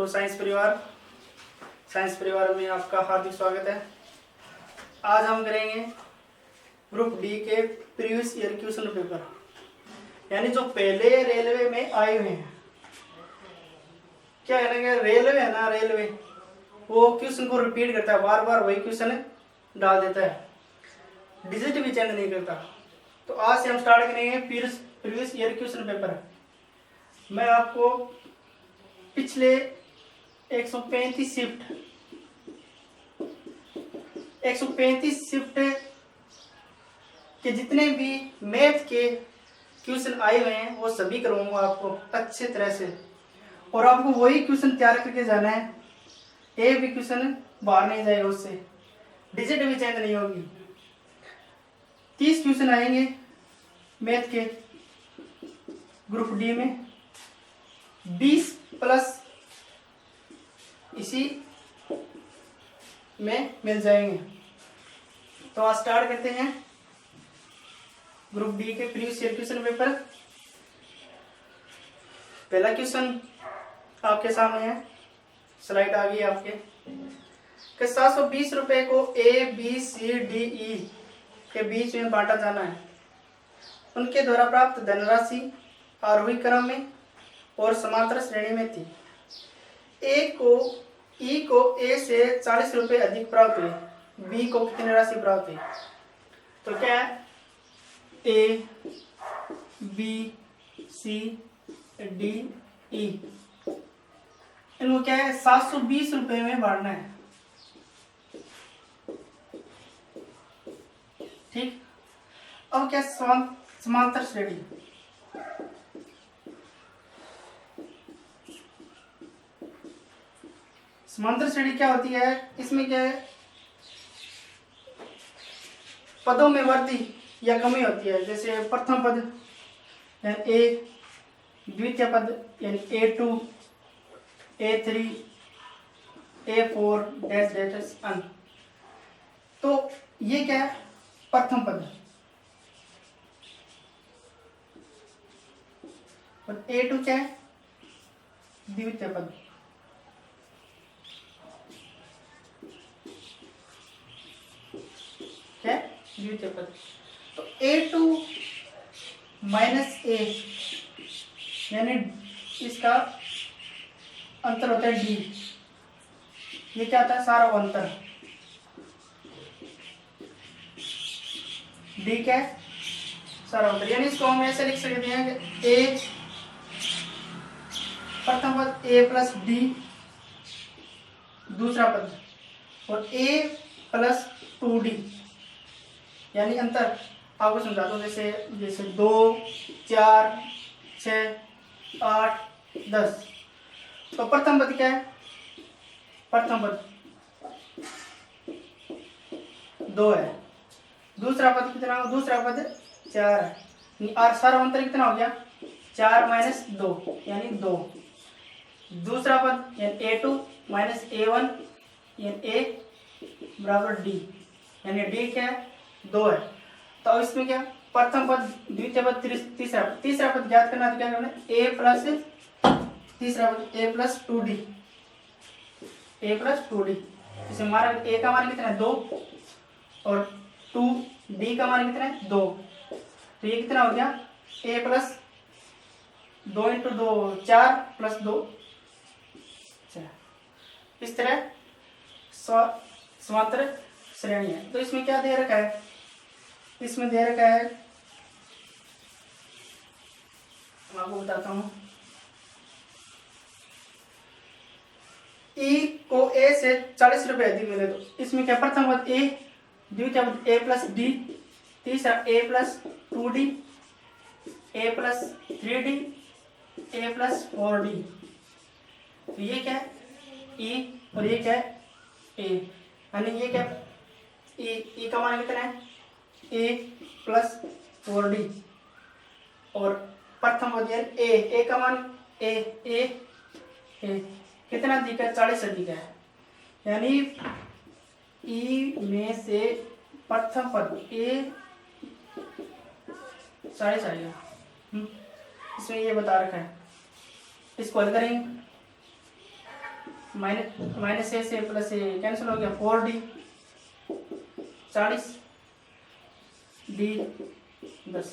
Science परिवार में आपका हार्दिक स्वागत है। आज हम करेंगे ग्रुप डी के प्रीवियस ईयर क्वेश्चन पेपर, यानी जो पहले रेलवे में आए हुए हैं। क्या करेंगे, रेलवे है ना, रेलवे वो क्वेश्चन को रिपीट करता है, बार बार वही क्वेश्चन डाल देता है, डिजिट भी चेंज नहीं करता। तो आज से हम स्टार्ट करेंगे प्रीवियस ईयर क्वेश्चन पेपर। मैं आपको पिछले 135 शिफ्ट के जितने भी मैथ के क्वेश्चन आए हुए हैं वो सभी करवाऊंगा आपको अच्छे तरह से, और आपको वही क्वेश्चन तैयार करके जाना है। एक भी क्वेश्चन बाहर नहीं जाएगा, उससे डिजिट भी चेंज नहीं होगी। 30 क्वेश्चन आएंगे मैथ के ग्रुप डी में, 20 प्लस इसी में मिल जाएंगे। तो आज स्टार्ट करते हैं ग्रुप डी के प्रीवियस ईयर क्वेश्चन पेपर। पहला क्वेश्चन आपके सामने है, स्लाइड आ गई आपके कि 720 रुपए को ए बी सी डी ई के बीच में बांटा जाना है। उनके द्वारा प्राप्त धनराशि आरोही क्रम में और समांतर श्रेणी में थी। ई को ए से 40 रुपए अधिक प्राप्त हुए, बी को कितनी राशि प्राप्त हुई? तो क्या है, ए बी सी डी ई, इनको क्या है 720 रुपए में बांटना है। ठीक, अब क्या समांतर श्रेणी, समांतर श्रेणी क्या होती है? इसमें क्या है, पदों में वृद्धि या कमी होती है। जैसे प्रथम पद यानी ए, द्वितीय पद यानी A2, A3, A4 dash dash अन। तो ये क्या है, प्रथम पद, और A2 क्या है, द्वितीय पद। क्या है, द्वितीय पद। तो A2 माइनस A यानी इसका अंतर होता है D। ये क्या होता है, सारा अंतर। D क्या है, सारा अंतर। यानी इसको हम ऐसे लिख सकते हैं कि A प्रथम पद A प्लस D दूसरा पद, और A प्लस 2D यानी अंतर। आपको समझाता हूँ, जैसे 2, 4, 6, 8, 10। तो प्रथम पद क्या है, प्रथम पद 2 है, दूसरा पद कितना हो, दूसरा पद 4 है, और सारा अंतर कितना हो गया, 4 माइनस 2 यानी 2। दूसरा पद यानी A2 माइनस A1 यानी A बराबर D, यानी D क्या है, 2 है। तो इसमें क्या, प्रथम पद, द्वितीय पद, तीसरा पद ज्ञात करना। तो क्या करना है, A प्लस तीसरा पद A plus 2D, A plus 2D। इसे हमारा A का मान कितना है, 2, और 2D का मान कितना है, 2। तो ये कितना हो गया, A प्लस 2 इंटू 2 4 प्लस 2 4। इस तरह समांतर श्रेणी है। तो इसमें क्या दे रखा है, इसमें दे रखा है, मैं आपको बताता हूं। ई को ए से 40 रुपए अधिक मिले, तो इसमें क्या, प्रथम पद ए, द्वितीय पद A प्लस D, तीसरा A plus 2D, A plus 3D, A plus 4D। तो ये क्या है, E, और ये क्या है, A, यानी ये क्या, E का मान कितना है, A प्लस 4D, और प्रथम पद A का मान A कितना अधिक है, 40 अधिक है। यानी E में से प्रथम पद A 40 आएगा। इसमें ये बता रखा है, इसको हल करेंगे। माइनस ए से प्लस ए कैंसिल हो गया, 4d 40 d 10,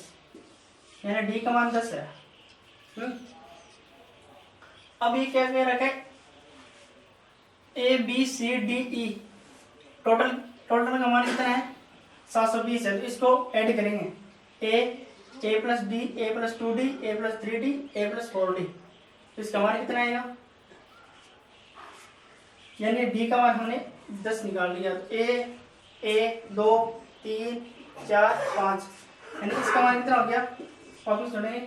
यानी d का मान 10 है। अब ये क्या कह रखा है, A B C D E, total का मान कितना है 720 है। तो इसको ऐड करेंगे, ए प्लस डी, ए प्लस 2d, ए प्लस 3d, ए प्लस 4d। तो इसका मान कितना आएगा, यानी डी का मान हमने 10 निकाल लिया। तो ए 2 3 4 5, यानी इसका मान कितना हो गया, वापस जोड़ेंगे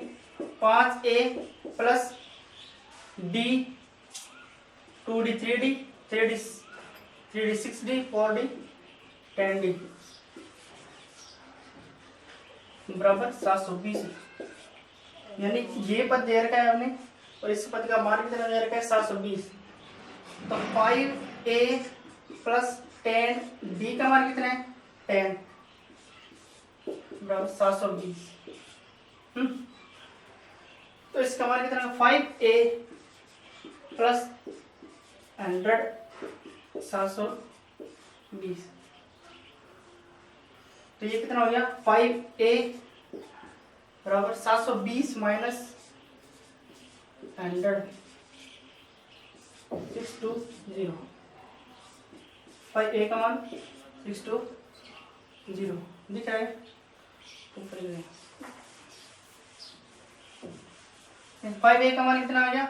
5a plus D 2d 3d 6d 4d 10d बराबर 720। यानी ये पद दे रखा है हमने और इस पद का मान कितना दे रखा है 720। तो 5a प्लस 10d का मान कितना है 10 बराबर 720। तो इसका मान कितना है 5a प्लस 100 720। तो ये कितना हो गया 5a बराबर 720 माइनस 100 620। 5a का मान 620 दिख रहा है। 5a का मान कितना आ गया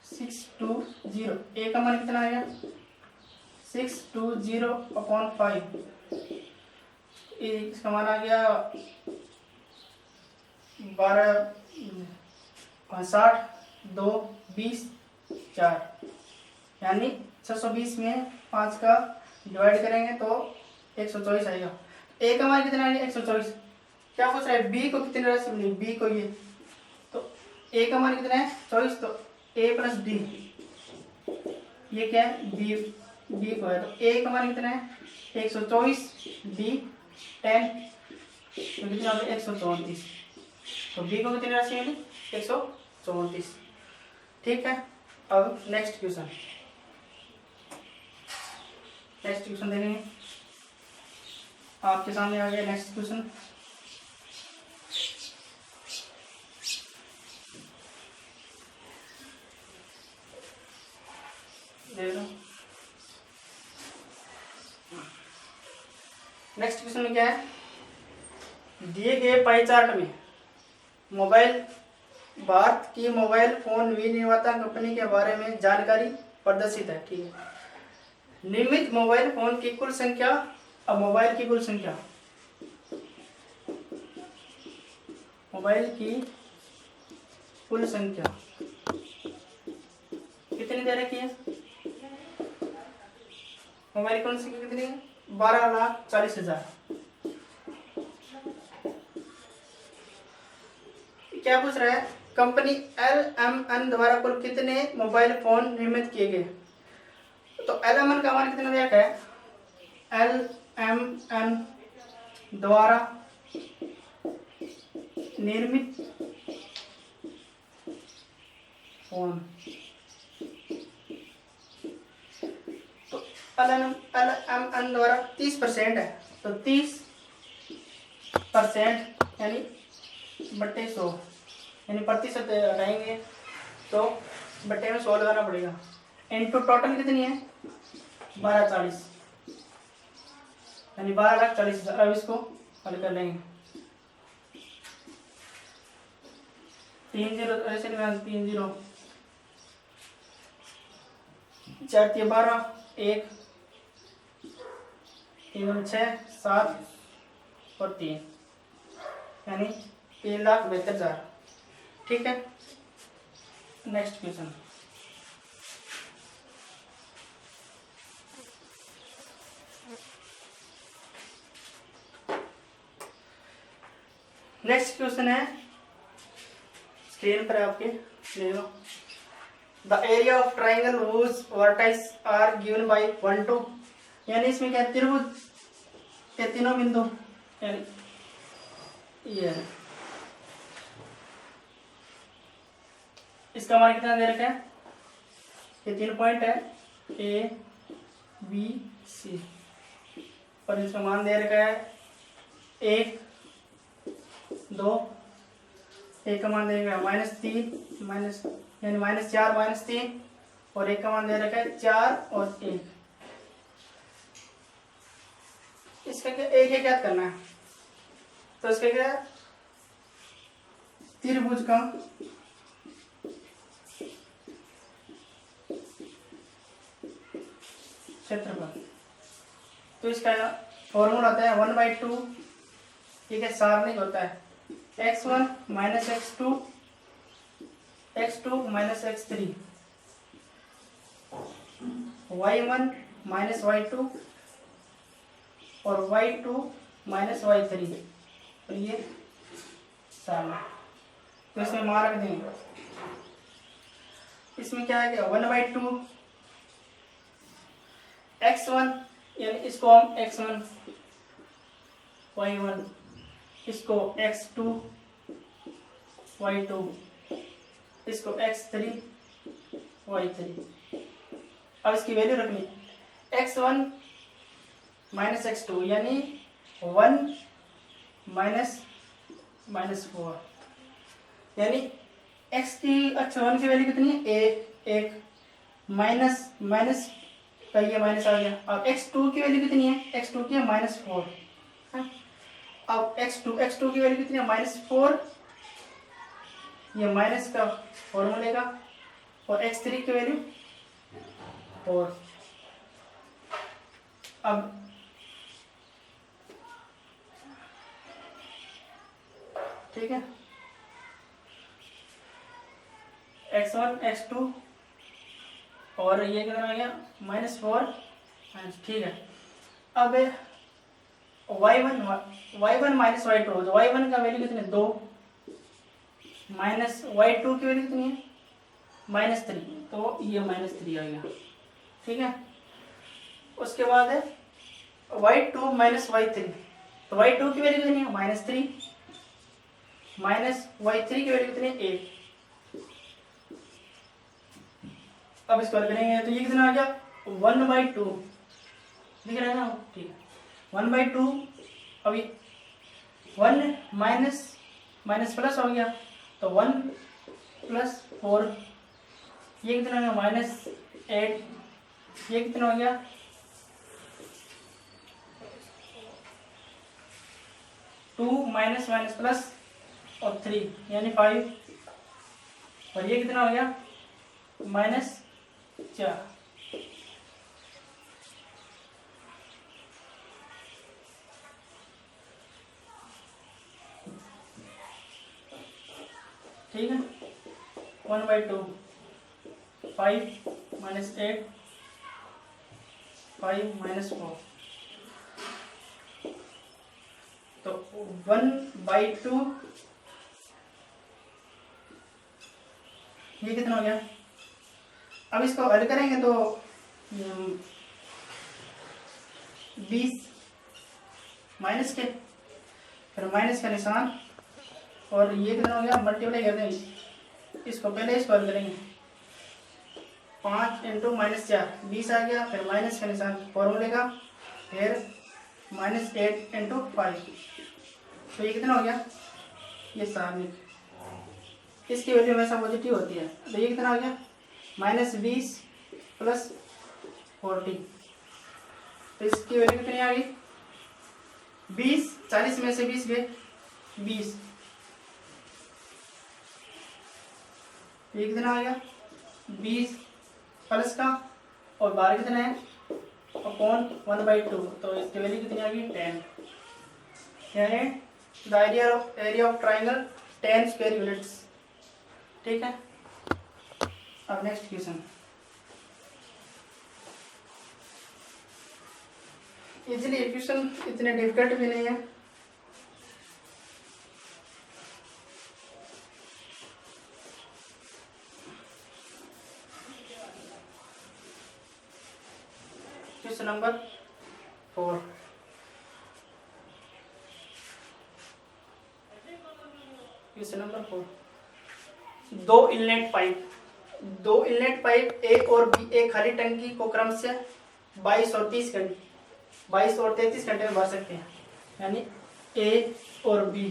620। a का मान कितना आ गया 620 अपॉन 5। इसका मान आ गया 12 60 2 20 4, यानी 620 में 5 का डिवाइड करेंगे तो 124 आएगा। a का मान कितना आएगा 124। क्या पूछ रहा है b को कितनी राशि मिली, b को ये, तो a का मान कितना है 24, तो a प्लस डी, ये क्या है b को है, तो a का मान कितना है 124 d 10, तो कितना हो गया 134। तो b को कितनी राशि मिली 134। ठीक है। अब नेक्स्ट क्वेश्चन देखेंगे, आपके सामने आ गया नेक्स्ट क्वेश्चन। नेक्स्ट क्वेश्चन में क्या है, दिए गए पाई चार्ट में भारत की मोबाइल फोन विनिर्माता कंपनी के बारे में जानकारी प्रदर्शित है। ठीक है। निर्मित मोबाइल फोन की कुल संख्या, अब मोबाइल की कुल संख्या, मोबाइल की कुल संख्या कितनी दे रखी है, मोबाइल की कुल संख्या कितनी है 12,40,000। क्या पूछ रहा है, कंपनी LMN द्वारा कुल कितने मोबाइल फोन निर्मित किए गए। तो LMN का मान कितना दिया है, LMN द्वारा निर्मित फोन, तो LMN द्वारा 30% है, तो 30% यानी बट्टे 100, यानी प्रतिशत हटाएंगे तो बट्टे में 100 लगाना पड़ेगा। इनटू टोटल कितनी है 1240, यानी 12,40,000। अब इसको हल कर लेंगे, 3 0 ऐसे नहीं, 3 0 4 3 12 1 3 6 7 और 3, यानी 3,72,000। ठीक है। नेक्स्ट क्वेश्चन, है स्क्रीन पर आपके ले लो। The area of triangle whose vertices are given by 1 2, यानी इसमें क्या त्रिभुज के तीनों बिंदु, यानी ये है, इसका मान कितना दे रखा है ये 3 पॉइंट है ए बी सी, और इसका मान दे रखा है 1 2, एक का मान दे रखा है -3 माइनस यानी -4 -3, और एक का मान दे रखा है 4 और 1। इसका क्या एक एक याद करना है, तो इसका क्या है त्रिभुज का क्षेत्रफल। तो इसका फॉर्मूला आता है 1/2, ठीक है, सारणिक होता है x1 - x2 x2 - x3 y1 - y2 और y2 - y3, और ये सारणिक। तो इसमें मान रख देंगे। इसमें क्या है कि 1/2 x1 यानी इसको हम x1 y1, इसको x2 y2, इसको x3 y3। अब इसकी वैल्यू रखनी x1 - x2 यानी 1 -4, यानी x की अच्छा 1 की वैल्यू कितनी है 1 माइनस माइनस का ये माइनस आ गया। अब x2 की वैल्यू कितनी है, x2 की है -4। अब x2 की वैल्यू कितनी है -4, ये माइनस का फॉर्मूले का, और x3 की वैल्यू 4। अब ठीक है, x1 x2 और ये कितना आ गया -4, ठीक है। अब y1 - y2, तो y1 का वैल्यू कितनी है 2, माइनस y2 की वैल्यू कितनी है -3, तो ये -3 आ गया, ठीक है। उसके बाद है y2 - y3, तो y2 की वैल्यू कितनी है -3, माइनस y3 की वैल्यू कितनी है 1। अब इसको करेंगे तो ये कितना आ गया 1/2, दिख रहा है ना, ठीक है 1/2। अभी 1 माइनस प्लस हो गया, तो 1 + 4, ये कितना हो गया -8, ये कितना हो गया 2 माइनस प्लस और 3 यानी 5, और ये कितना हो गया -4। ठीक है 1/2 5 - 8 5 - 4, तो 1/2 ये कितना हो गया। अब इसको हल करेंगे तो 20 माइनस के, फिर माइनस का निशान, और ये कितना हो गया मल्टीप्लाई कर देंगे। इसको पहले इसको हल करेंगे 5 × -4 20 आ गया, फिर माइनस का निशान फॉर्मूले का, फिर -8 × 5, तो ये कितना हो गया ये सारणिक, इसकी वैल्यू हमेशा पॉजिटिव होती है। तो ये कितना आ गया -20 + 40, तो इसकी वैल्यू कितनी आ गई 20, 40 में से 20 गए 20, ये कितना आ गया 20 प्लस का, और 12 कितना है अपॉन 1/2, तो इसकी वैल्यू कितनी आ गई 10, यानी the area of triangle 10 square units. ठीक है, अब नेक्स्ट क्वेश्चन। इजीली क्वेश्चन इतने डिफिकल्ट भी नहीं है। Question number 4, question number 4, 2 inlet pipe दो इनलेट पाइप ए और बी एक खाली टंकी को क्रम से 22 और 30 घंटे 22 और 33 घंटे में भर सकते हैं। यानी ए और बी,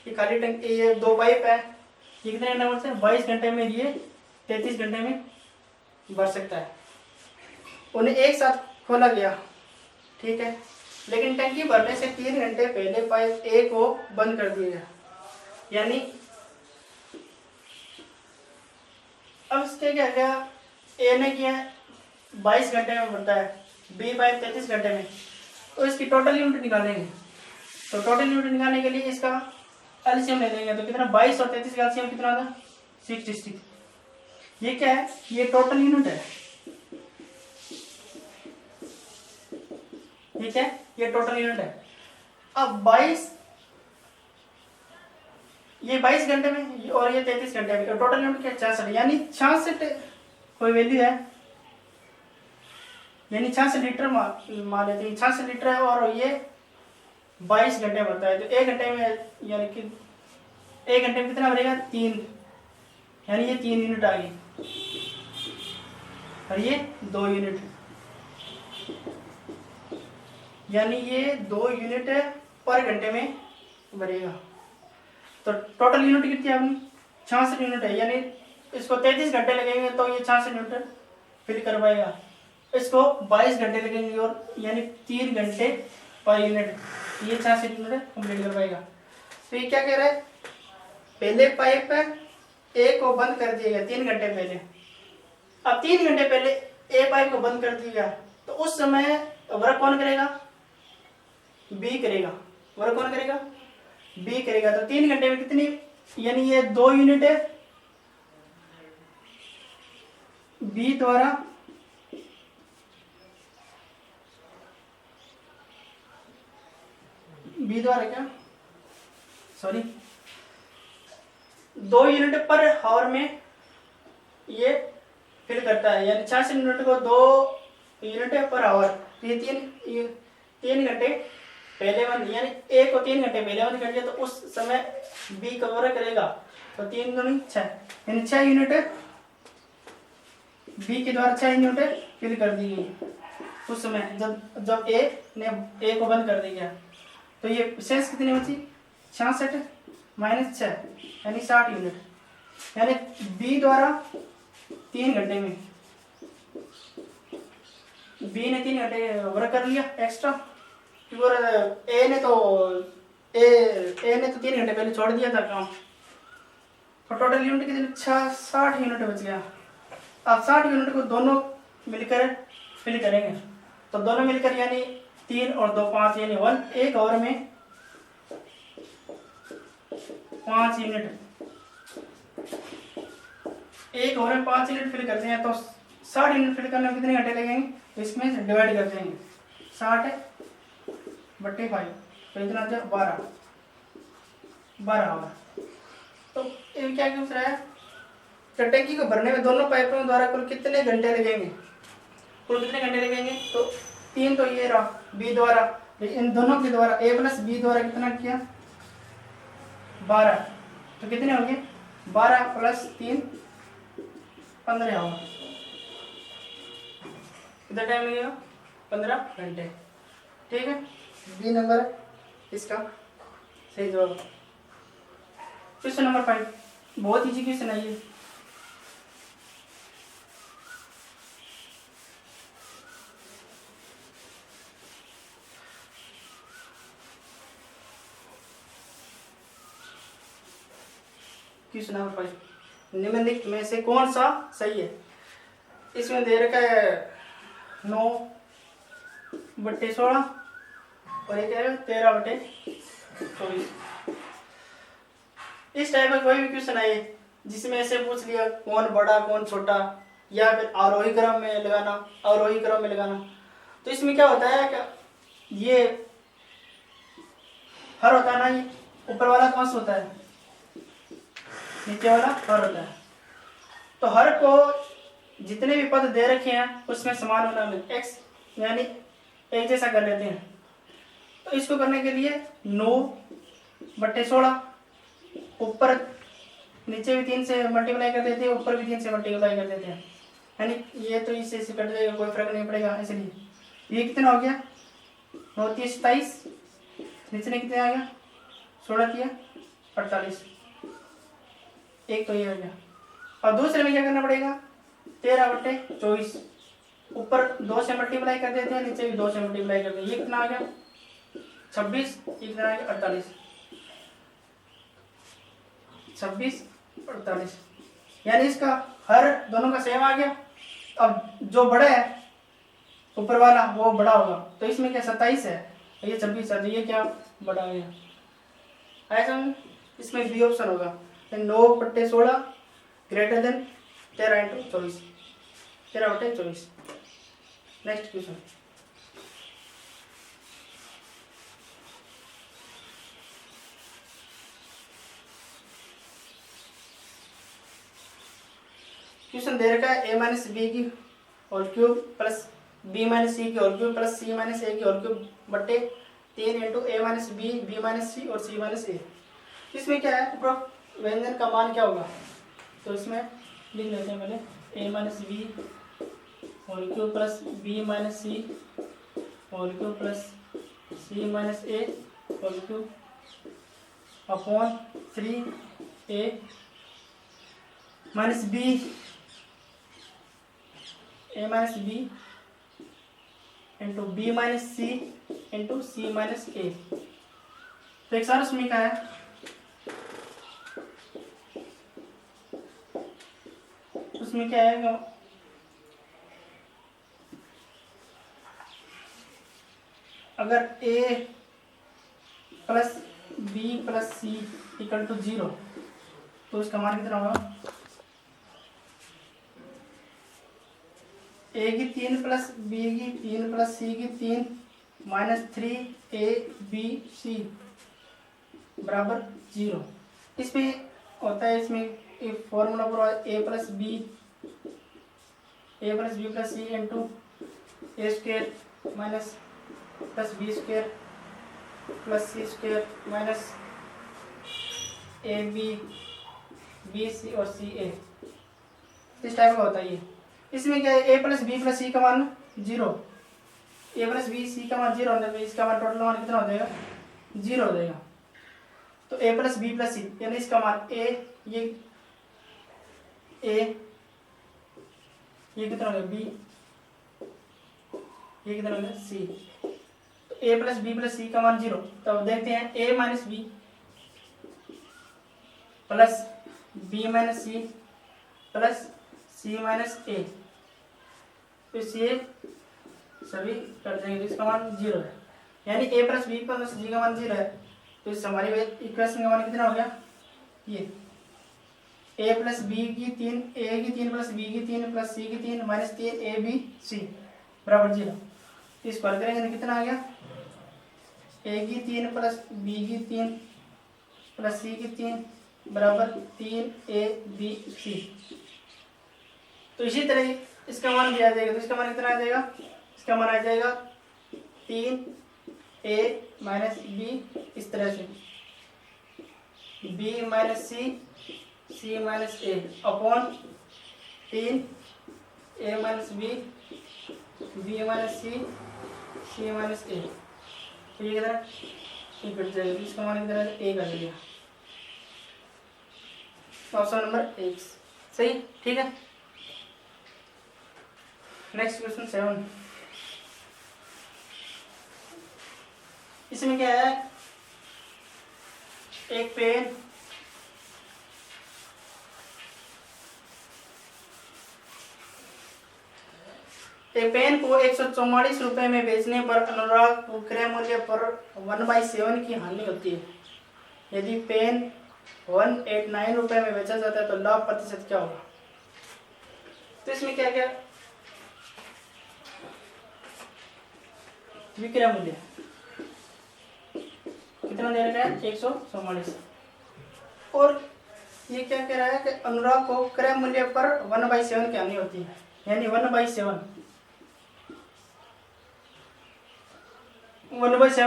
ये खाली टंकी, ये दो पाइप है, ये कितने घंटे में 22 घंटे में, ये 33 घंटे में भर सकता है। उन्हें एक साथ खोला गया, ठीक है, लेकिन टंकी भरने से 3 घंटे पहले पाइप ए को बंद कर दिया गया। यानी अब इसके क्या गया, ए ने किया 22 घंटे में भरता है, बी पाइप 33 घंटे में, तो इसकी टोटल यूनिट निकालेंगे। तो टोटल यूनिट निकालने के लिए इसका एलसीएम ले लेंगे। तो कितना, 22 और 33 का एलसीएम कितना होगा, 66। ये क्या है, ये टोटल यूनिट है, ठीक है, ये टोटल यूनिट है। अब 22, ये 22 घंटे में और ये 33 घंटे में, टोटल यूनिट क्या, 66। यानी 66 कोई वैल्यू है, यानी 66 लीटर मान लेते हैं, 66 लीटर है और ये 22 घंटे भरता है। तो 1 घंटे में, यानी कि 1 घंटे में कितना भरेगा, 3, यानी ये 3 यूनिट आ गई और ये 2 यूनिट, यानी ये 2 यूनिट पर घंटे में भरेगा। तो टोटल यूनिट कितनी है अपनी, 66 यूनिट है। यानी इसको 33 घंटे लगेंगे तो ये 66 यूनिट फिल कर पाएगा। इसको 22 घंटे लगेंगे और यानी 3 घंटे पर यूनिट, ये 66 यूनिट कंप्लीट कर पाएगा। तो ये क्या कह रहा है, पहले पाइप ए को बंद कर दिया गया 3 घंटे पहले। अब 3 घंटे पहले ए पाइप को बंद कर दिया तो उस समय वर्क कौन करेगा, बी करेगा। वर्क कौन करेगा, बी करेगा। तो 3 घंटे में कितनी, यानी ये 2 यूनिट है बी द्वारा क्या, सॉरी, 2 यूनिट पर हावर में ये फिल करता है। यानी 66 यूनिट को 2 यूनिट पर आवर, ये 3 घंटे पहले बंद, यानी ए को 3 घंटे पहले बंद कर दिया तो उस समय बी कवर करेगा। तो 3 दूनी 6, यानी 6 यूनिट बी के द्वारा 6 यूनिट फिल कर दी गई उस समय जब ए ने ए को बंद कर दिया। तो ये शेष कितनी बची, 66 माइनस 6, यानी 60 यूनिट। यानी बी द्वारा 3 घंटे में, बी ने 3 घंटे वर्क कर लिया एक्स्ट्रा, और ए ने तो 3 घंटे पहले छोड़ दिया था काम। तो टोटल यूनिट कितनी, 60 यूनिट बच गया। अब 60 यूनिट को दोनों मिलकर फिल करेंगे। तो दोनों मिलकर यानी 3 और 2 5, यानी 1 आवर में 5 यूनिट, 1 आवर में 5 यूनिट फिल करते हैं। तो 60 यूनिट फिल करने में कितने घंटे लगेंगे, तो इसमें डिवाइड कर देंगे, 60/5, तो इतना 12 आवर। तो ये क्या पूछ रहा है, टंकी को भरने में दोनों पाइपों द्वारा कुल कितने घंटे लगेंगे, तो 3 तो ये रहा बी द्वारा, इन दोनों के द्वारा ए प्लस बी द्वारा कितना किया, 12, तो कितने हो गए, 12 + 3 15 आवर। कितना टाइम लगेगा, 15 घंटे। ठीक है, बी नंबर इसका सही जवाब। क्वेश्चन नंबर 5, बहुत इजी क्वेश्चन है ये। क्वेश्चन नंबर 5, निम्नलिखित में से कौन सा सही है। इसमें दे रखा है 9/16 और एक है 13/24। इस टाइप का कोई भी क्वेश्चन आए जिसमें ऐसे पूछ लिया कौन बड़ा कौन छोटा, या फिर आरोही क्रम में लगाना, अवरोही क्रम में लगाना, तो इसमें क्या होता है कि ये हर होता है ना, ये ऊपर वाला कौन सा होता है, नीचे वाला हर होता है। तो हर को जितने भी पद दे रखे हैं उसमें समान होना में x, यानी एक जैसा कर लेते हैं। तो इसको करने के लिए 9/16 ऊपर नीचे भी 3 से मल्टीप्लाई कर देते हैं, ऊपर भी 3 से मल्टीप्लाई कर देते हैं, यानी ये तो इससे कट जाएगा, कोई फर्क नहीं पड़ेगा। इसलिए ये कितना हो गया 9 30 27, नीचे ने कितने आ गया 16 किया 48, एक तो ये हो गया। और दूसरे में क्या करना पड़ेगा 13/24, ऊपर 2 से मल्टीप्लाई कर देते हैं, नीचे भी 2 से मल्टीप्लाई कर देते हैं, ये कितना आ गया 26, ये कितना आ गया 48, 26 48, यानी इसका हर दोनों का सेम आ गया। अब जो बड़ा है ऊपर वाला वो बड़ा होगा, तो इसमें क्या 27 है, ये 26 है, तो ये क्या बड़ा है, ऐसा इसमें बी ऑप्शन होगा 9/16 greater than 13/24, 13/24। Next question, question दे रखा है a माइनस बी की whole cube plus b minus C की whole cube plus c minus A की होल क्यूब बट्टे 3 into a minus B, b minus C और c minus ए। इसमें क्या है उपरोक्त व्यंजन का मान क्या होगा, तो इसमें लिख लेते हैं पहले a minus B whole cube plus b minus C whole cube plus c minus A whole cube upon 3a minus B, a minus B into B minus C into C minus A. तो एक सारा समीकरण है, उसमें क्या है अगर a plus B plus C equal to 0, तो उसका मान कितना होगा a की 3 प्लस बी की 3 प्लस सी की 3 माइनस 3ab बराबर 0। इसमें होता है, इसमें फॉर्मूला पूरा a plus B plus C into A square minus plus B square plus C square minus A B C और सी ए, इस टाइप का होता है ये। इसमें क्या है a plus B plus C का मान 0, a प्लस बी सी का मान 0 होने पे इसका मान टोटल मान कितना हो जाएगा 0 हो जाएगा। तो a प्लस बी प्लस सी यानी इसका मान a ये कितना हो गया b, ये कितना हो गया c। तो a plus B plus C का मान 0, तब देखते हैं a minus B plus B minus C plus C minus A, तो ये सभी कर देंगे, इसका मान 0 है, यानी a plus B plus C का मान 0 है। तो इस हमारी इक्वेशन का मान कितना हो गया ये a प्लस बी की 3 a की 3 प्लस बी की 3 प्लस सी की 3 माइनस 3 ए बी सी बराबर 0। इसको हल करेंगे तो कितना आ गया a की 3 प्लस बी की 3 प्लस सी की 3 बराबर 3ab/c। तो इसी तरह इसका मान भी आ जाएगा, तो इसका मान कितना आ जाएगा, इसका मान आ जाएगा 3a माइनस बी, इस तरह से b minus C minus A upon 3a minus B minus C minus A. तो ये कितना ये कट जाएगा, इसका मान कितना a कर दिया, ऑप्शन नंबर 1 सही, ठीक है। नेक्स्ट क्वेश्चन 7, इसमें क्या है एक पेन को 144 रुपए में बेचने पर अनुराग को क्रय मूल्य पर 1/7 की हानि होती है। यदि पेन 189 रुपए में बेचा जाता है तो लाभ प्रतिशत क्या होगा। तो इसमें क्या क्या विक्रय मूल्य कितना दे रखा है 144, और ये क्या कह रहा है कि अनुराग को क्रय मूल्य पर 1/7 की हानि होती है, यानी 1/7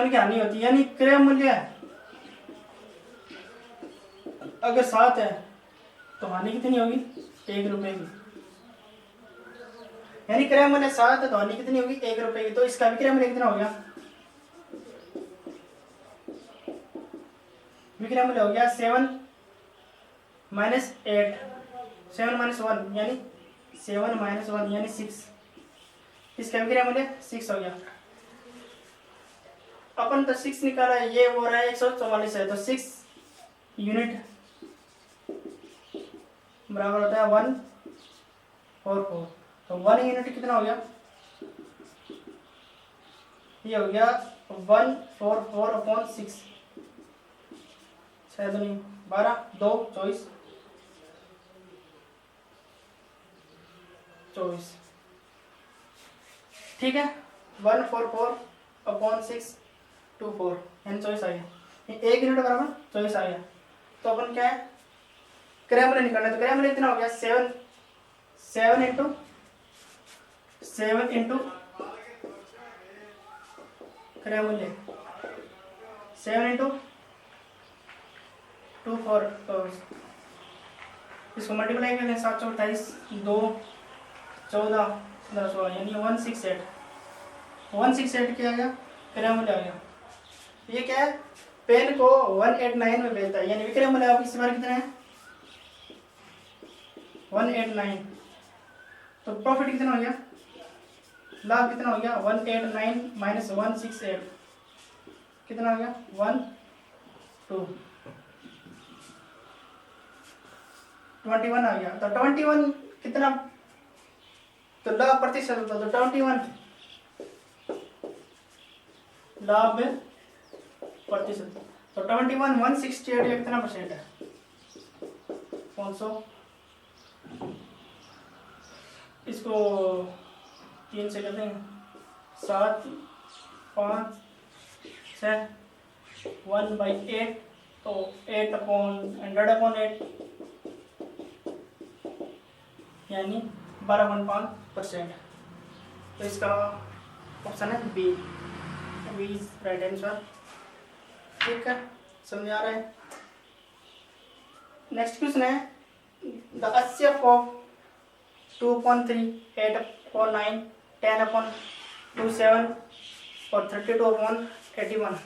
की हानि होती है, यानी क्रय मूल्य अगर 7 है तो हानि कितनी होगी? 1 रुपए की। यानी क्रय मूल्य 7 है तो हानि कितनी होगी? 1 रुपए की। तो इसका विक्रय मूल्य कितना हो गया? विक्रय मूल्य हो गया 7 माइनस 8, 7 माइनस 1 यानी 7 माइनस 1 यानी 6। इसका विक्रय मूल्य 6 हो गया। अपन तो 6 निकाला है, ये हो रहा है 144 है, तो 6 यूनिट बराबर होता है 144। तो 1 यूनिट कितना हो गया? ये हो गया 144/6। 6 दूनी 12, 2 24, 24। ठीक है, 144/6 24 यानी 24 आ गया। 1 यूनिट बराबर 24 आ गया। तो अपन क्या है, क्रय मूल्य निकालना है। तो क्रय मूल्य कितना हो गया? 7 इंटू 7 क्रय मूल्य 7 इंटू 24। तो इसको मल्टीप्लाई करें 7 × 28, 2 14 15 16 यानी 168। 168 क्या आ गया? क्रय मूल्य आ गया। ये क्या है? पेन को 189 में बेचता है, यानी विक्रय मूल्य आपकी इस बार कितना है? 189। तो प्रॉफिट कितना हो गया? लाभ कितना हो गया? 189 माइनस 168 कितना हो गया? 21 आ गया। तो 21 कितना? तो लाभ प्रतिशत होता, तो 21 लाभ में प्रतिशत। तो 21 168 या कितना परसेंट है? 500। इसको 3 से कर देंगे, 7 5 6 1/8, तो 8/100/8 यानी 12.5%। तो इसका ऑप्शन है B, B is right answer. ठीक है, समझ आ रहा है? नेक्स्ट क्वेश्चन है, द HCF ऑफ 2/3, 8/9, 10/27 और 32/81।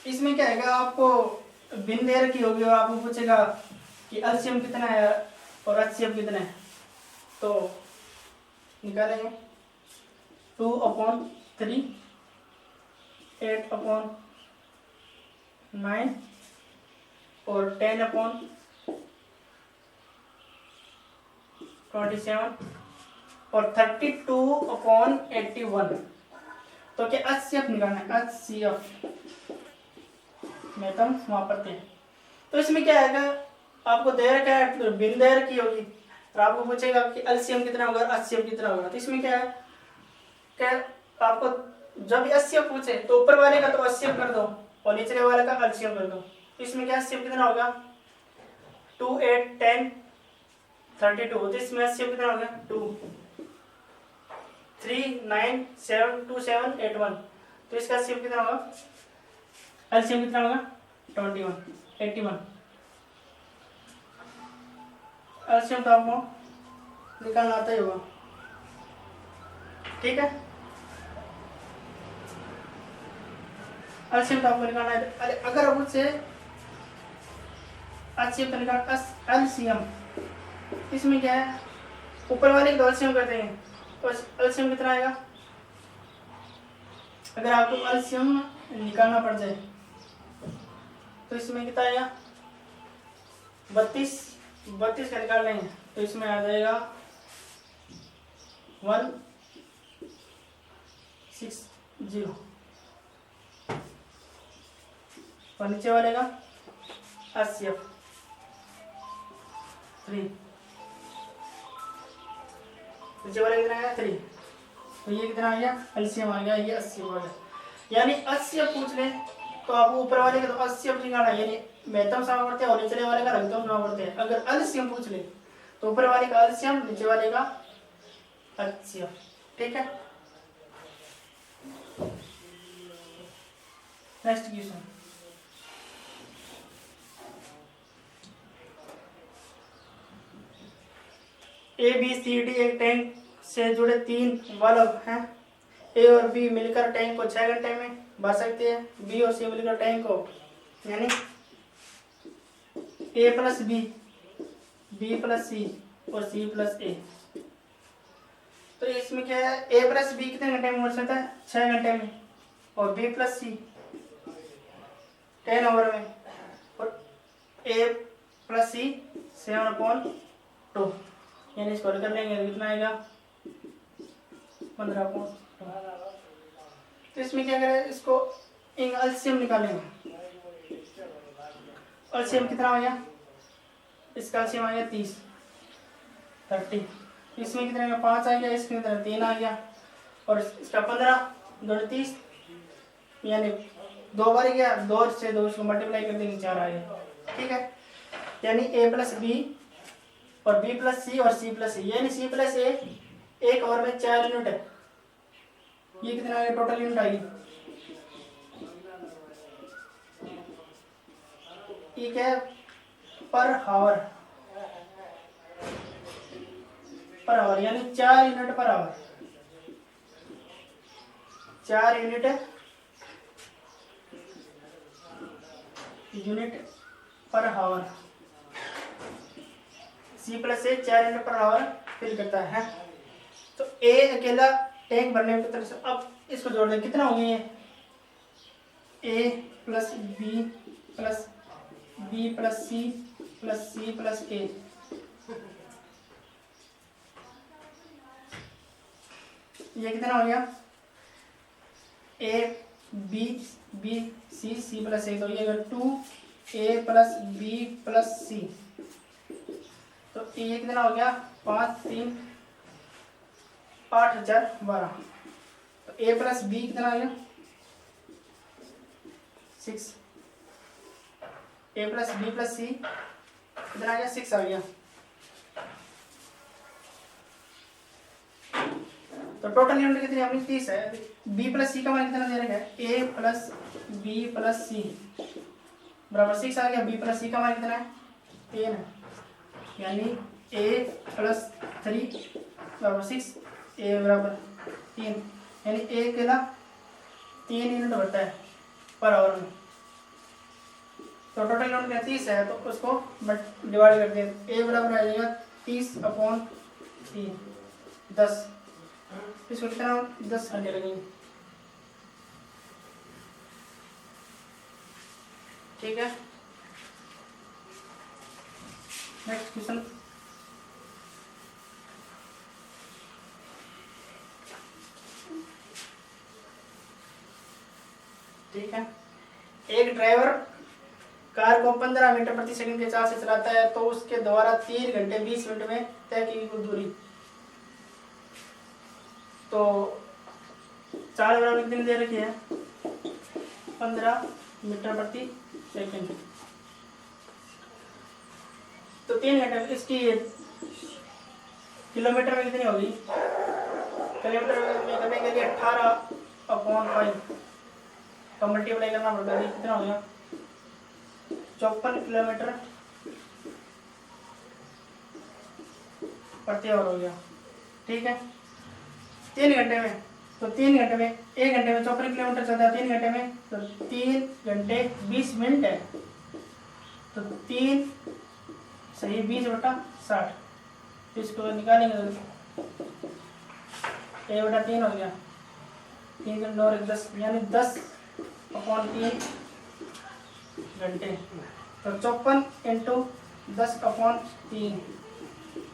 इसमें क्या है, आपको भिन्न दे रखी होगी और आपको पूछेगा कि एलसीएम कितना है और HCF कितना है। तो निकालेंगे 2/3, 8/9 और 10/27 और 32/81। तो क्या HCF निकालना है? HCF में तुम समापते हैं। तो इसमें क्या आएगा, आपको दे रखा है तो भिन्न दे रखी होगी और आपको पूछेगा कि एलसीएम कितना होगा और HCF कितना होगा। तो इसमें क्या है, क्या आपको जब HCF पूछे तो ऊपर वाले का तो HCF कर दो और नीचे वाले का एलसीएम कर दो। इसमें क्या HCF कितना होगा? 2 8 10 32। तो इसमें HCF कितना होगा? 2 3 9 7 2 7 8 1। तो इसका HCF कितना होगा? एलसीएम कितना होगा? 21 81। एलसीएम तो आपको निकालना आता ही होगा। ठीक है, एलसीएम तो आपको निकालना है। अरे अगर मुझसे HCF तो निकाल एलसीएम, इसमें क्या है, ऊपर वाले की एलसीएम करते हैं तो एलसीएम कितना आएगा? अगर आपको एलसीएम निकालना पड़ जाए तो इसमें कितना आएगा? 32 का निकाल लेंगे तो इसमें आ जाएगा 160 और नीचे वाले का HCF 3, नीचे वाले कितना आया? 3। तो ये कितना आ गया? एलसीएम आ गया, ये 80 आ गया। यानी 80 पूछ ले तो आपको ऊपर वाले का तो 80 निकालना है, यानी महत्तम समावर्ती और नीचे वाले का लघुत्तम समावर्ती है। अगर एलसीएम पूछ ले तो ऊपर वाले का एलसीएम, नीचे वाले का HCF। ठीक है, next question, A B C D एक टैंक से जुड़े 3 वाल्व हैं। ए और बी मिलकर टैंक को 6 घंटे में भर सकते हैं। बी और सी मिलकर टैंक को यानी ए प्लस बी, बी प्लस सी और सी प्लस ए। तो इसमें क्या है, ए प्लस बी कितने घंटे में भर सकता है? 6 घंटे में। और बी प्लस सी 10 ओवर में। और ए प्लस सी 7/2 यानी इसको कर लेंगे कितना आएगा? 15/2। तो इसमें क्या करें, इसको एलसीएम निकालेंगे। एलसीएम कितना आ गया? इसका एलसीएम आ गया 30। इसमें कितने का 5 आ गया, इसमें 3 आ गया और इसका 15 2 30 यानी 2 बार गया, 2 से 2 को मल्टीप्लाई कर देंगे 4 आ गया। ठीक है, यानी ए प्लस बी और बी प्लस सी और सी प्लस ए यानी सी प्लस ए एक ओवर में 4 यूनिट है। ये कितना आ गया? टोटल यूनिट आएगी ये क्या है? पर आवर, पर आवर यानी 4 unit per hour. 4 unit per hour. C plus A 4 unit per hour fill करता है। तो ए अकेला टैंक भरने की तरफ से अब इसको जोड़ दें, कितना हो गया ये? A plus B plus C plus A. ये कितना हो गया? A B C plus A. तो ये 2 a plus B plus C. तो ये कितना हो गया? 5 3 8 4 12। तो a प्लस बी कितना आ गया? 6। a प्लस बी प्लस सी कितना आ गया? 6 आ गया। तो टोटल यूनिट कितनी अपनी 30 है। b प्लस सी का मान कितना दे रखा है? a प्लस बी प्लस सी बराबर 6 आ गया। b प्लस सी का मान कितना है? 3 है यानी a प्लस 3 बराबर 6, a बराबर 3 यानी a अकेला 3 यूनिट भरता है पर आवर में। तो टोटल यूनिट क्या 30 है, तो उसको डिवाइड कर दें। a बराबर आ जाएगा 30/3 10। इसको कितना 10 घंटे लगेंगे। ठीक है, नेक्स्ट क्वेश्चन। ठीक है, एक ड्राइवर कार को 15 मीटर प्रति सेकंड के चाल से चलाता है तो उसके द्वारा 3 घंटे 20 मिनट में तय की गई कुल दूरी। तो चाल बराबर कितनी दे रखी है? 15 मीटर प्रति सेकंड। तो 3 घंटे में इसकी किलोमीटर में कितनी होगी? किलोमीटर में करने के लिए 18/5 का मल्टीप्लाई करना पड़ता है। कितना हो गया? 54 किलोमीटर प्रति आवर हो गया। ठीक है, 3 घंटे में, तो 3 घंटे में 1 घंटे में 54 किलोमीटर चलता है। 3 घंटे में तो 3 घंटे 20 मिनट है। तो 3 सही 20/60। तो इसको निकालेंगे तो a/3 हो गया। 3 × 9 = 10 यानी 10/3 घंटे। तो 54 × 10/3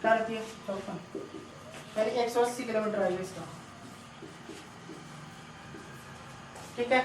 क्या रहती है? 54 यानी 180 किलोमीटर आएगा इसका। ठीक है।